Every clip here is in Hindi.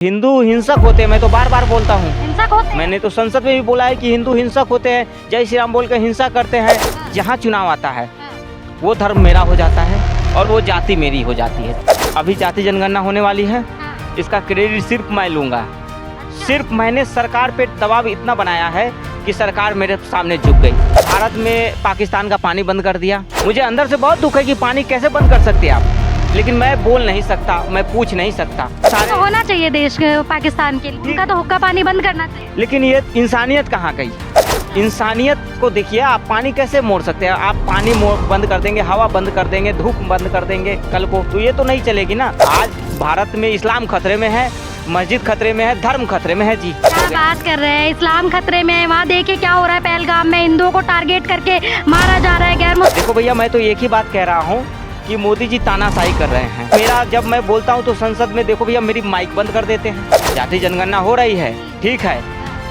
हिंदू हिंसक होते हैं, मैं तो बार बार बोलता हूँ। हिंसक होते हैं? मैंने तो संसद में भी बोला है कि हिंदू हिंसक होते हैं, जय श्री राम बोल कर हिंसा करते हैं। जहाँ चुनाव आता है वो धर्म मेरा हो जाता है और वो जाति मेरी हो जाती है। अभी जाति जनगणना होने वाली है, इसका क्रेडिट सिर्फ मैं लूँगा। सिर्फ मैंने सरकार पे दबाव इतना बनाया है कि सरकार मेरे सामने झुक गई। भारत में पाकिस्तान का पानी बंद कर दिया। मुझे अंदर से बहुत दुख है कि पानी कैसे बंद कर सकते हैं आप, लेकिन मैं बोल नहीं सकता, मैं पूछ नहीं सकता। तो होना चाहिए देश के पाकिस्तान के लिए, उनका तो हुक्का पानी बंद करना चाहिए। लेकिन ये इंसानियत कहाँ गई? इंसानियत को देखिए, आप पानी कैसे मोड़ सकते हैं? आप पानी बंद कर देंगे, हवा बंद कर देंगे, धूप बंद कर देंगे कल को, तो ये तो नहीं चलेगी ना। आज भारत में इस्लाम खतरे में है, मस्जिद खतरे में है, धर्म खतरे में है। जी क्या बात कर रहे हैं, इस्लाम खतरे में है। वहाँ देखिए क्या हो रहा है, पहलगाम में हिंदुओं को टारगेट करके मारा जा रहा है गैर मुस्लिम। देखो भैया, मैं तो एक ही बात कह रहा हूँ कि मोदी जी तानाशाही कर रहे हैं। मेरा जब मैं बोलता हूँ तो संसद में देखो भैया मेरी माइक बंद कर देते हैं। जाति जनगणना हो रही है, ठीक है,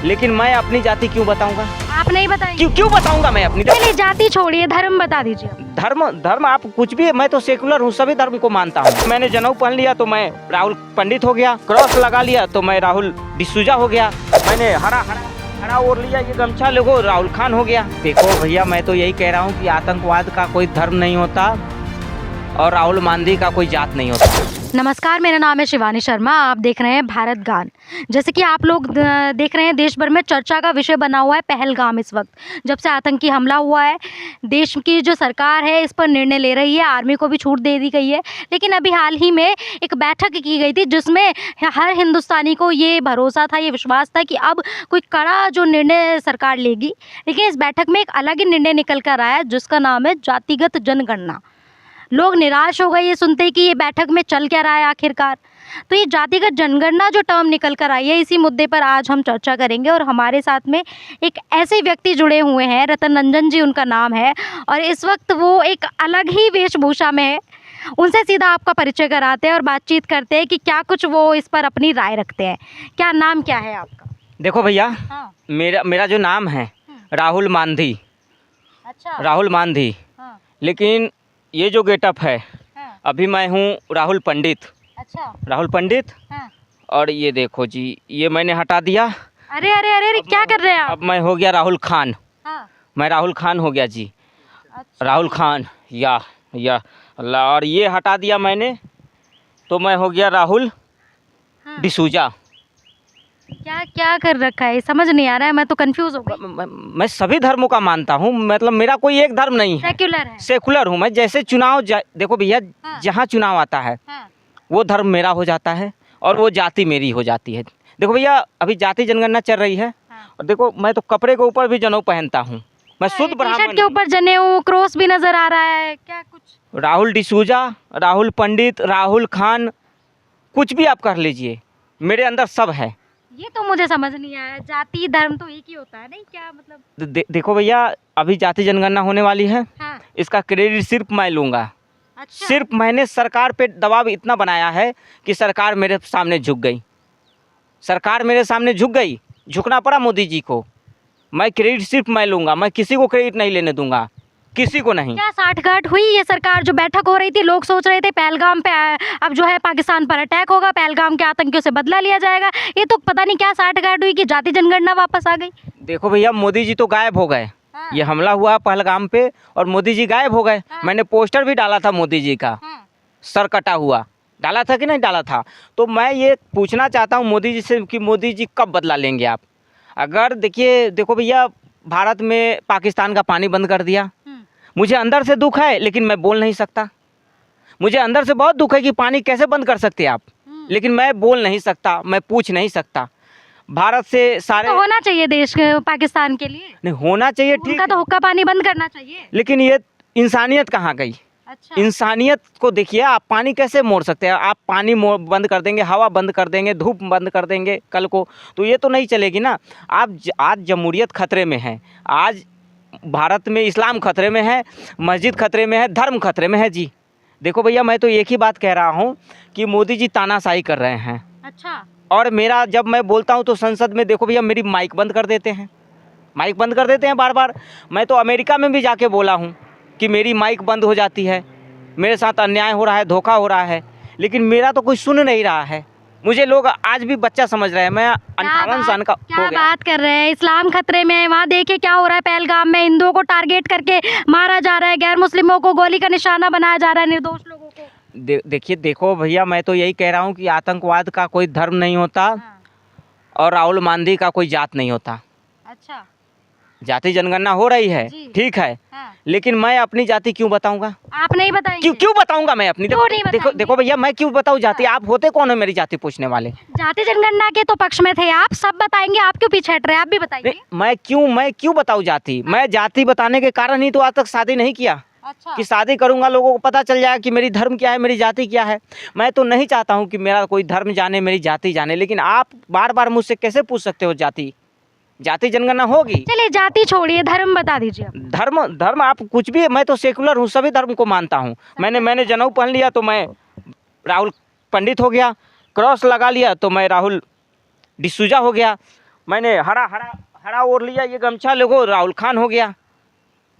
लेकिन मैं अपनी जाति क्यों बताऊंगा? आप नहीं बताएंगे? क्यों बताऊंगा मैं अपनी? पहले जाति छोड़िए, धर्म बता दीजिए। धर्म आप कुछ भी, मैं तो सेकुलर हूँ, सभी धर्म को मानता हूँ। मैंने जनेऊ पहन लिया तो मैं राहुल पंडित हो गया, क्रॉस लगा लिया तो मैं राहुल डिसूजा हो गया, मैंने हरा ओढ़ लिया, ये गमछा लोगो राहुल खान हो गया। देखो भैया, मैं तो यही कह रहा हूँ कि आतंकवाद का कोई धर्म नहीं होता और राहुल गांधी का कोई जात नहीं होता। नमस्कार, मेरा नाम है शिवानी शर्मा। आप देख रहे हैं भारत गान। जैसे कि आप लोग देख रहे हैं, देश भर में चर्चा का विषय बना हुआ है पहलगाम। इस वक्त जब से आतंकी हमला हुआ है, देश की जो सरकार है इस पर निर्णय ले रही है, आर्मी को भी छूट दे दी गई है। लेकिन अभी हाल ही में एक बैठक की गई थी जिसमें हर हिंदुस्तानी को ये भरोसा था, ये विश्वास था कि अब कोई कड़ा जो निर्णय सरकार लेगी। लेकिन इस बैठक में एक अलग ही निर्णय निकल कर आया जिसका नाम है जातिगत जनगणना। लोग निराश हो गए ये सुनते ही कि ये बैठक में चल क्या रहा है आखिरकार। तो ये जातिगत जनगणना जो टर्म निकल कर आई है, इसी मुद्दे पर आज हम चर्चा करेंगे। और हमारे साथ में एक ऐसे व्यक्ति जुड़े हुए हैं, रतन रंजन जी उनका नाम है, और इस वक्त वो एक अलग ही वेशभूषा में है। उनसे सीधा आपका परिचय कराते हैं और बातचीत करते हैं कि क्या कुछ वो इस पर अपनी राय रखते हैं। क्या नाम क्या है आपका? देखो भैया, हाँ। मेरा जो नाम है राहुल मांधी। अच्छा। राहुल मांधी। हाँ। लेकिन ये जो गेटअप है, हाँ। अभी मैं हूँ राहुल पंडित। अच्छा। राहुल पंडित। हाँ। और ये देखो जी, ये मैंने हटा दिया। अरे अरे अरे अरे, क्या कर रहे हैं आप? अब मैं हो गया राहुल खान। हाँ। मैं राहुल खान हो गया जी। अच्छा। राहुल खान या अल्लाह। और ये हटा दिया मैंने तो मैं हो गया राहुल हाँ। डिसूजा। क्या क्या कर रखा है, समझ नहीं आ रहा है, मैं तो कंफ्यूज हो गई। मैं सभी धर्मों का मानता हूँ, मतलब मेरा कोई एक धर्म नहीं है, सेक्युलर है। सेकुलर हूँ मैं। जैसे देखो भैया, हाँ। जहाँ चुनाव आता है हाँ। वो धर्म मेरा हो जाता है और वो जाति मेरी हो जाती है। देखो भैया, अभी जाति जनगणना चल रही है। हाँ। और देखो, मैं तो कपड़े के ऊपर भी जनेऊ पहनता हूँ। मैं शुद्ध टी-शर्ट ब्राह्मण के ऊपर जनेऊ, क्रॉस भी नजर आ रहा है, क्या कुछ? राहुल डिसूजा, राहुल पंडित, राहुल खान, कुछ भी आप कर लीजिए, मेरे अंदर सब है। ये तो मुझे समझ नहीं आया, जाति धर्म तो एक ही होता है नहीं क्या मतलब? देखो भैया, अभी जाति जनगणना होने वाली है, हाँ। इसका क्रेडिट सिर्फ मैं लूँगा। अच्छा। सिर्फ मैंने सरकार पे दबाव इतना बनाया है कि सरकार मेरे सामने झुक गई। सरकार मेरे सामने झुक गई, झुकना पड़ा मोदी जी को। मैं क्रेडिट सिर्फ मैं लूँगा, मैं किसी को क्रेडिट नहीं लेने दूंगा, किसी को नहीं। क्या साठगांठ हुई ये सरकार? जो बैठक हो रही थी, लोग सोच रहे थे पहलगाम पे अब जो है पाकिस्तान पर अटैक होगा, पहलगाम के आतंकियों से बदला लिया जाएगा। ये तो पता नहीं क्या साठगांठ हुई कि जाति जनगणना वापस आ गई। देखो भैया, मोदी जी तो गायब हो गए। हाँ। ये हमला हुआ पहलगाम पे और मोदी जी गायब हो गए। हाँ। मैंने पोस्टर भी डाला था मोदी जी का, हाँ। सर कटा हुआ, डाला था कि नहीं डाला था? तो मैं ये पूछना चाहता हूँ मोदी जी से कि मोदी जी कब बदला लेंगे आप? अगर देखो भैया, भारत में पाकिस्तान का पानी बंद कर दिया। मुझे अंदर से दुख है, लेकिन मैं बोल नहीं सकता। मुझे अंदर से बहुत दुख है कि पानी कैसे बंद कर सकते हैं आप, लेकिन मैं बोल नहीं सकता, मैं पूछ नहीं सकता। भारत से सारे तो होना चाहिए देश के पाकिस्तान के लिए, नहीं होना चाहिए, ठीक उनका तो हुक्का पानी बंद करना चाहिए। लेकिन ये इंसानियत कहाँ गई? अच्छा। इंसानियत को देखिए, आप पानी कैसे मोड़ सकते हैं? आप पानी बंद कर देंगे, हवा बंद कर देंगे, धूप बंद कर देंगे कल को, तो ये तो नहीं चलेगी ना। आज जमहूरियत खतरे में है, आज भारत में इस्लाम खतरे में है, मस्जिद खतरे में है, धर्म खतरे में है। जी देखो भैया, मैं तो एक ही बात कह रहा हूँ कि मोदी जी तानाशाही कर रहे हैं। अच्छा। और मेरा जब मैं बोलता हूँ तो संसद में देखो भैया मेरी माइक बंद कर देते हैं, माइक बंद कर देते हैं बार बार। मैं तो अमेरिका में भी जाके बोला हूँ कि मेरी माइक बंद हो जाती है, मेरे साथ अन्याय हो रहा है, धोखा हो रहा है, लेकिन मेरा तो कोई सुन नहीं रहा है। मुझे लोग आज भी बच्चा समझ रहे हैं। मैं 58 साल का क्या हो गया। बात कर रहे हैं, इस्लाम खतरे में है। वहाँ देखिए क्या हो रहा है, पहलगाम में हिंदुओं को टारगेट करके मारा जा रहा है, गैर मुस्लिमों को गोली का निशाना बनाया जा रहा है, निर्दोष लोगों को। देखिए देखो भैया, मैं तो यही कह रहा हूँ कि आतंकवाद का कोई धर्म नहीं होता हाँ। और राहुल गांधी का कोई जात नहीं होता। अच्छा। जाति जनगणना हो रही है, जी। ठीक है, हाँ। लेकिन मैं अपनी जाति क्यों बताऊंगा? आप नहीं बताएंगे? क्यों क्यों बताऊंगा मैं अपनी? क्यों नहीं देखो बताएंगे? देखो भैया, मैं क्यों बताऊं जाति? आप होते कौन हो मेरी जाति पूछने वाले? जाति जनगणना के तो पक्ष में थे आप, सब बताएंगे, आप क्यों पीछे हट रहे हैं? आप भी बताइए। मैं क्यों बताऊं जाति? मैं जाति बताने के कारण ही तो आज तक शादी नहीं किया अच्छा। कि शादी करूंगा लोगों को पता चल जाएगा कि मेरी धर्म क्या है, मेरी जाति क्या है। मैं तो नहीं चाहता हूं कि मेरा कोई धर्म जाने, मेरी जाति जाने, लेकिन आप बार बार मुझसे कैसे पूछ सकते हो जाति जनगणना होगी। चलिए जाति छोड़िए, धर्म बता दीजिए। धर्म धर्म आप कुछ भी, मैं तो सेकुलर हूँ, सभी धर्म को मानता हूँ। मैंने जनेऊ पहन लिया तो मैं राहुल पंडित हो गया, क्रॉस लगा लिया तो मैं राहुल डिसूजा हो गया, मैंने हरा ओढ़ लिया, ये गमछा लोगो राहुल खान हो गया।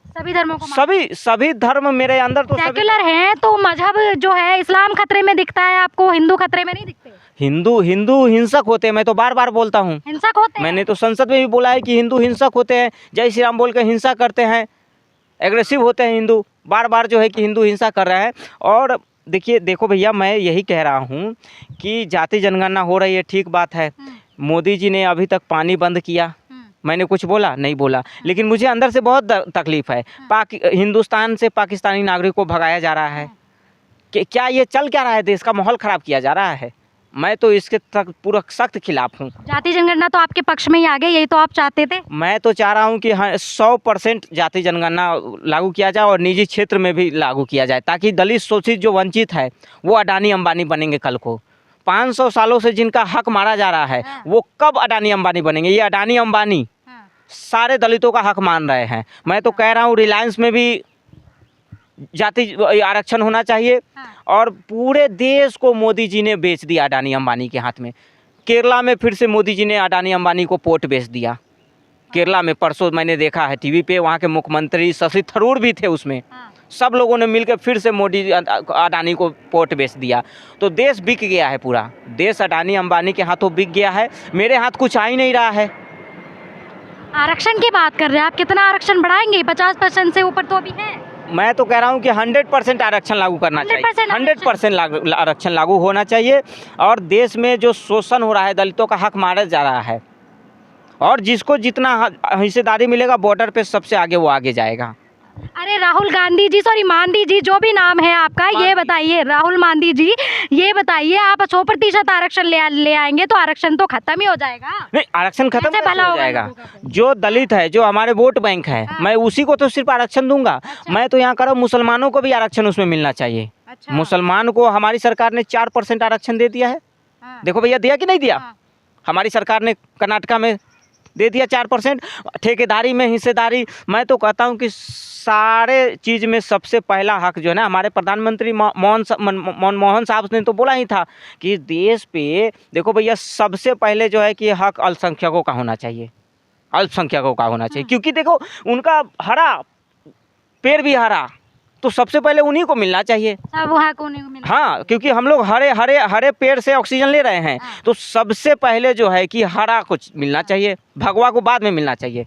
सभी धर्मों को मानते सभी धर्म मेरे अंदर तो सेक्युलर हैं, तो मजहब जो है इस्लाम खतरे में दिखता है आपको, हिंदू खतरे में नहीं दिखते? हिंदू हिंसक होते हैं, मैं तो बार बार बोलता हूँ। हिंसक होते हैं? मैंने तो संसद में भी बोला है कि हिंदू हिंसक होते हैं, जय श्री राम बोल के हिंसा करते हैं, एग्रेसिव होते हैं हिंदू, बार बार जो है कि हिंदू हिंसा कर रहे हैं। और देखो भैया, मैं यही कह रहा हूँ कि जाति जनगणना हो रही है, ठीक बात है। मोदी जी ने अभी तक पानी बंद किया, मैंने कुछ बोला नहीं बोला, लेकिन मुझे अंदर से बहुत तकलीफ है। हिंदुस्तान से पाकिस्तानी नागरिक को भगाया जा रहा है, कि क्या ये चल क्या रहा है? देश का माहौल ख़राब किया जा रहा है। मैं तो इसके तक पूरा सख्त खिलाफ हूँ। जाति जनगणना तो आपके पक्ष में ही आ गई, यही तो आप चाहते थे। मैं तो चाह रहा हूँ कि 100% जाति जनगणना लागू किया जाए और निजी क्षेत्र में भी लागू किया जाए, ताकि दलित शोषित जो वंचित है वो अडानी अंबानी बनेंगे कल को। 500 सालों से जिनका हक मारा जा रहा है, वो कब अडानी अंबानी बनेंगे? ये अडानी अंबानी सारे दलितों का हक मान रहे हैं। मैं तो कह रहा हूँ रिलायंस में भी जाति आरक्षण होना चाहिए। और पूरे देश को मोदी जी ने बेच दिया अडानी अंबानी के हाथ में। केरला में फिर से मोदी जी ने अडानी अंबानी को पोर्ट बेच दिया। केरला में परसों मैंने देखा है टीवी पे, वहाँ के मुख्यमंत्री शशि थरूर भी थे उसमें। सब लोगों ने मिलकर फिर से मोदी अडानी को पोर्ट बेच दिया। तो देश बिक गया है, पूरा देश अडानी अंबानी के हाथों बिक गया है। मेरे हाथ कुछ आ ही नहीं रहा है। आरक्षण की बात कर रहे हैं आप, कितना आरक्षण बढ़ाएंगे? 50% से ऊपर तो अभी है। मैं तो कह रहा हूँ कि 100% आरक्षण लागू करना चाहिए। 100% आरक्षण लागू होना चाहिए। और देश में जो शोषण हो रहा है, दलितों का हक मारा जा रहा है, और जिसको जितना हिस्सेदारी मिलेगा बॉर्डर पे सबसे आगे वो आगे जाएगा। अरे राहुल गांधी जी, सॉरी मांधी जी, जो भी नाम है आपका, ये बताइए, राहुल मांधी जी, ये बताइए, आप 100% आरक्षण ले आएंगे तो आरक्षण तो खत्म ही हो जाएगा। नहीं, आरक्षण खत्म कैसे कैसे हो जाएगा? जो दलित है, जो हमारे वोट बैंक है, मैं उसी को तो सिर्फ आरक्षण दूंगा। अच्छा। मैं तो यहाँ कह रहा हूँ मुसलमानों को भी आरक्षण उसमें मिलना चाहिए। अच्छा। मुसलमान को हमारी सरकार ने 4% आरक्षण दे दिया है। देखो भैया, दिया कि नहीं दिया? हमारी सरकार ने कर्नाटका में दे दिया 4%। ठेकेदारी में हिस्सेदारी, मैं तो कहता हूँ कि सारे चीज़ में सबसे पहला हक जो है ना, हमारे प्रधानमंत्री मनमोहन साहब ने तो बोला ही था कि देश पे देखो भैया, सबसे पहले जो है कि हक अल्पसंख्यकों का होना चाहिए, अल्पसंख्यकों का होना चाहिए। क्योंकि देखो उनका हरा पेड़ भी हरा, तो सबसे पहले उन्हीं को मिलना चाहिए। सब वहाँ को नहीं मिलना। हाँ, क्योंकि हम लोग हरे पेड़ से ऑक्सीजन ले रहे हैं, तो सबसे पहले जो है कि हरा कुछ मिलना चाहिए, भगवा को बाद में मिलना चाहिए।